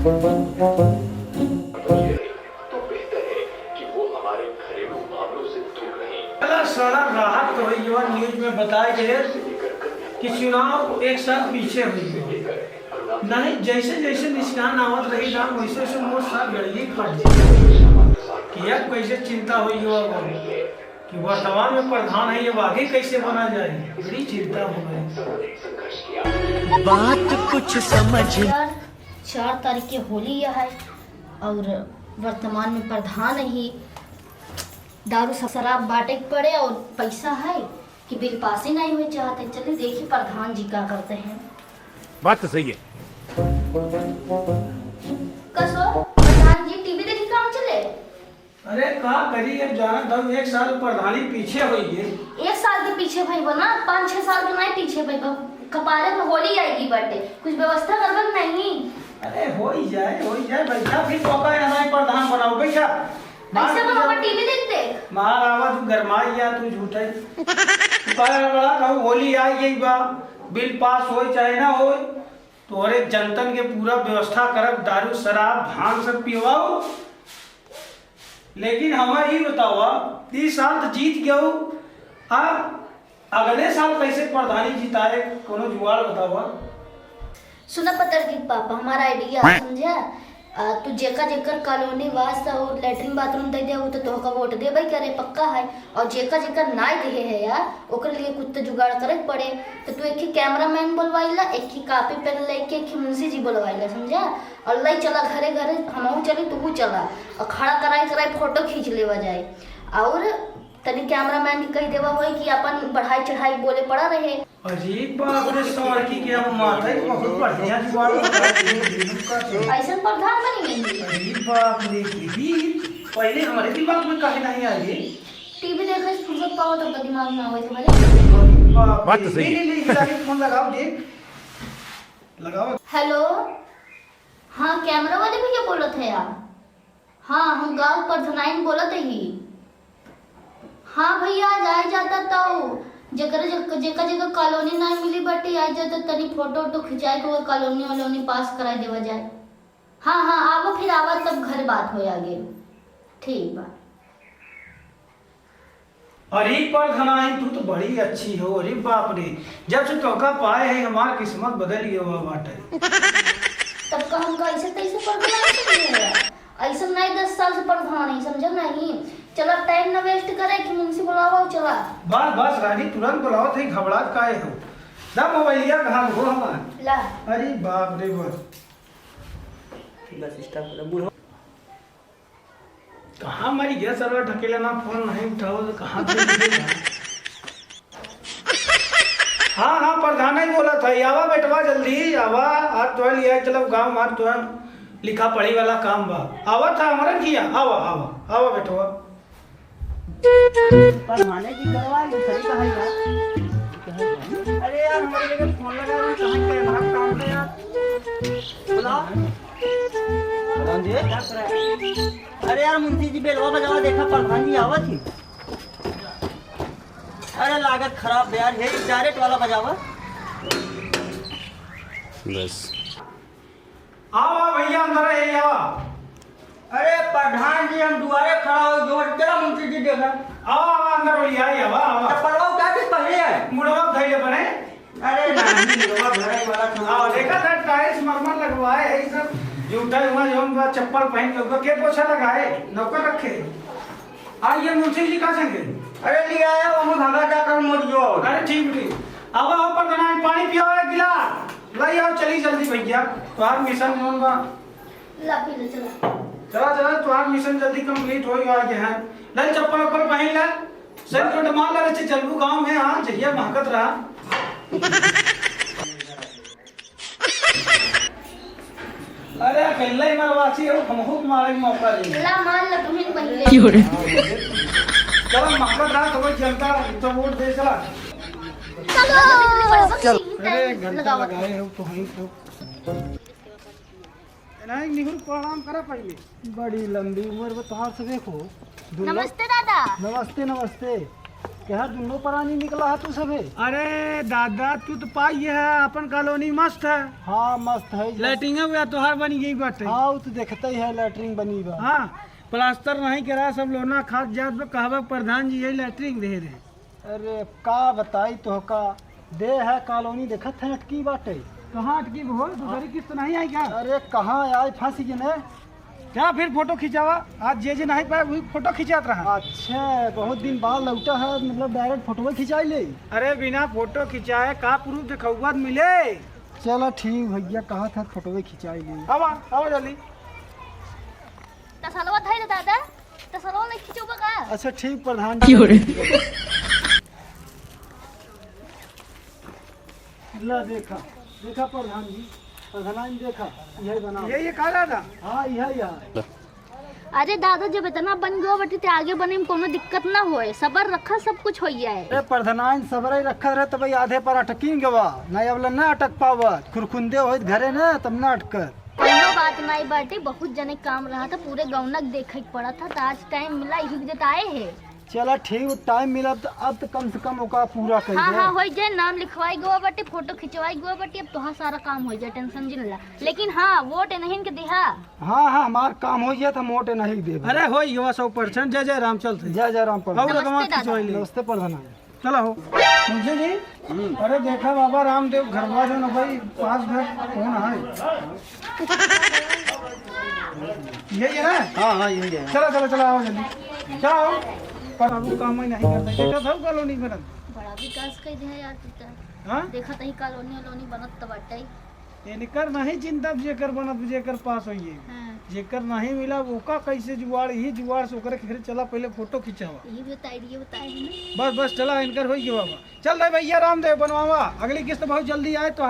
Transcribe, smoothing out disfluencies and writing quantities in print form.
बेहतर है कि वो हमारे घरेलू मामलों से दूर रहें। सारा राहत तो युवा न्यूज में बताया गया कि चुनाव एक साल पीछे हुई नहीं, जैसे जैसे निशान आवत रही ना वैसे वैसे मोर साथ गड़िए फट किया। कैसे चिंता हुई युवा को कि वर्तमान में प्रधान है ये आगे कैसे बना जाए, बड़ी चिंता हो गई। बात कुछ समझ 4 तारीख की होली यह है और वर्तमान में प्रधान ही दारू शराब बांटे पड़े और पैसा है कि बिल पास ही नहीं हुए चाहते। चलिए देखिए प्रधान जी क्या करते हैं। बात तो सही है। कसो प्रधान जी टीवी देखी काम चले। अरे कहा करी अब जाना दम एक साल प्रधानी पीछे हुई है। 1 साल के पीछे भाई बना 5-6 साल के नहीं पीछे भाई कपारे में होली आएगी बर्थडे कुछ व्यवस्था करबल नहीं। अरे हो ही जाए बैठा फिर मौका है ना प्रधान बनाओ बैठा ऐसे बनाओ टीवी देखते मार आवाज गरमाई या तू झूठे बड़ा कहूँ होली आई गई बा बिल पास हो चाहे ना हो तो अरे जनतन के पूरा व्यवस्था करब दारू शराब भांग सब पिवाओ। लेकिन हमारे ही बताओ 30 साल तो जीत गया अब अगले साल कैसे प्रधानी जिताए कोनो जुगाड़ बताओ। सुना पतर की पापा हमारा आइडिया समझा तू जेका जेकर कॉलोनी वास और लेटरिन बाथरूम दे दे तो तोहका वोट देबे करे पक्का है और जेका जेकर नाय दे है यार ओकर लिए कुछ तो जुगाड़ करे पड़े तो तू एक ही कैमरामैन बोलवाइला एक ही कॉपी पेन लेके एक ही मुंशी जी बोलवाइला समझा और लई चला घरे घरे हमहू चली तू चला और खड़ा कराई फोटो खींच लेवा जाए और तनी कैमरामैन की कही देवा होई कि अपन बढ़ाई चढ़ाई बोले पड़ा रहे। अजीब बात रे सड़की के हम माथे बहुत बढ़िया जुगाड़ ऐसा प्रधान बनी गई। अजीब बात रे दीदी पहले हमारे दिमाग में काहे नहीं आई टीवी देखे फुर्सत पाओ तो दिमाग में आवे तो बात तो सही है। नहीं फोन लगाओ देख लगाओ। हेलो हाँ कैमरा वाले भैया बोलत है यार। हाँ हम गांव प्रधान बोलत ही। हाँ भैया आज आ जाता तो जेकर जगह कॉलोनी नहीं मिली बटे आ जाता तनी फोटो वोटो खिंचाए को कॉलोनी पास करा देवा जाए। हाँ आवो फिर आवा तब घर बात हो आगे ठीक बा। अरे प्रधान तू तो बड़ी अच्छी हो। अरे बाप रे जब से तोका पाए है हमार किस्मत बदल गई हुआ बाटे। तब का हम कैसे तैसे प्रधान ऐसा नहीं 10 साल से प्रधान है समझो नहीं। चलो टाइम न वेस्ट करे कि मुंशी बुलाओ चला बस रानी तुरंत बुलाओ थे घबराहट काहे हो ना मोबाइलिया कहां हो हमार ला। अरे बाप रे बस कहाँ मरी गया सर्वर ढकेला ना फोन नहीं उठाओ तो कहाँ हाँ प्रधान ही बोला था आवा बेटवा जल्दी आवा आज तो लिया चलो गाँव मार तो लिखा पढ़ी वाला काम बा आवा था हमारा किया आवा बेटवा परमाने जी करवा ली सही कहा यार। अरे यार हमारे जगह फोन लगा रहा कहां पे हमारा काम है यार बुलाओ प्रधान जी क्या कर रहा है। अरे यार मुंशी जी बेलवा बजावा देखा प्रधान जी आवत ही। अरे लागत खराब यार यही डायरेक्ट वाला बजावा बस आवा भैया अंदर है आवा। अरे प्रधान जी हम दुआरे खड़ा हो जोर तेरा मुंशी जी देखा आवा अंदर भैया आवा परवा क्या चीज पहले है मुड़वा धैले बने। अरे नहीं मुड़वा भरे वाला आओ देखा था टाइल्स मरमर लगवाए है सब जूता हुआ जो चप्पल पहन के पोछा लगाए नौकर रखे। आइए मुंशी जी का संगे। अरे ले आया वो भागा जाकर मोड़ जो। अरे ठीक आवा प्रधान पानी पियो एक गिलास लाई आओ चली जल्दी भैया तुम्हार मिशन जोन बा ला पी ले चला तुम्हार मिशन जल्दी कंप्लीट हो गया है। ले चप्पल पहन ले सर को मान ले चलबू गांव में हां जहिया महकत रहा। अरे अकेला ही मरवासी हो हमहू मारे मौका ले ला मान ल तुम्हें पहले चलो महकत रहा तो जनता तो वोट दे चला। चलो अरे घंटा लगाए हो तो वहीं तो नहीं निहुर प्रणाम करा पहले बड़ी लंबी उम्र में तोहार से देखो। नमस्ते दादा। नमस्ते क्या दोनों प्राणी निकला है तू सभे? अरे दादा तू तो पाई है अपन कॉलोनी मस्त है। हाँ मस्त है। लैट्रिन हुआ तोहार बनी गई बाटे। हाँ वो तो देखते ही है लैट्रिन बनी बा। हाँ प्लास्टर नहीं करा सब लोना खाद जात पे कहवा प्रधान जी यही लैट्रिन दे रहे। अरे का बताई तो का दे है कॉलोनी देखत है अटकी बाटे। कहाँ अटकी हो दूसरी किस्त नहीं आई क्या? अरे कहाँ आई फांसी के ने? क्या फिर फोटो खिंचावा आज जे नहीं पाए वही फोटो खिंचात रहा। अच्छा बहुत दिन बाद लौटा है मतलब डायरेक्ट फोटो खिंचाई ले। अरे बिना फोटो खिंचाए का प्रूफ दिखाऊगा मिले। चलो ठीक भैया कहा था फोटो खिंचाई ले। आओ जल्दी। तसलवा था दादा तसलवा नहीं खिंचोबा का? अच्छा ठीक प्रधान जी। ला देखा देखा प्रधान जी प्रधान जी देखा यही बना। ये कहा था। हाँ यही। अरे दादा जब इतना बन गयो बटी ते आगे बने में कोनो दिक्कत ना होए सबर रखा सब कुछ हो जाए। अरे प्रधान सबर ही रखा रहे तब आधे पर अटकी गवा नहीं अब ना अटक पावत खुरखुंदे हो घरे ना तब ना अटकर। कोनो बात नहीं बाटे बहुत जने काम रहा था पूरे गौनक देखे पड़ा था तो आज टाइम मिला ही जताए है। चला ठीक टाइम मिला तो अब तो कम से कम ओका पूरा कर हाँ हाँ हो जाए नाम लिखवाई गो बटे फोटो खिंचवाई गो बटे अब तो सारा काम हो जाए टेंशन जिन ला। लेकिन हाँ वोट नहीं के दिहा। हाँ हाँ हमारा काम हो गया था मोटे नहीं दे। अरे हो युवा 100%। जय जय राम चलते। जय जय राम नमस्ते प्रधान। चलो हो मुझे जी। अरे देखा बाबा रामदेव घरवा जो न भाई 5 मिनट कौन है यही है ना? हाँ हाँ यही है। चलो चलो चलो आओ जल्दी जाओ पर अब काम ही नहीं करता देखा था कॉलोनी बनत बड़ा विकास कर दे यार तू हाँ देखा तही कॉलोनी बनत त बाटे। इनकर नहीं चिंता जेकर बनत जेकर पास होइए। हां जेकर नहीं मिला ओका कैसे जुगाड़ ही जुगाड़ से ओकरे फिर चला पहले फोटो खिंचावा। ये बताए है बस चला इनकर होई बाबा। चल रे भैया रामदेव बनवावा अगली किस्त बहुत जल्दी आए तो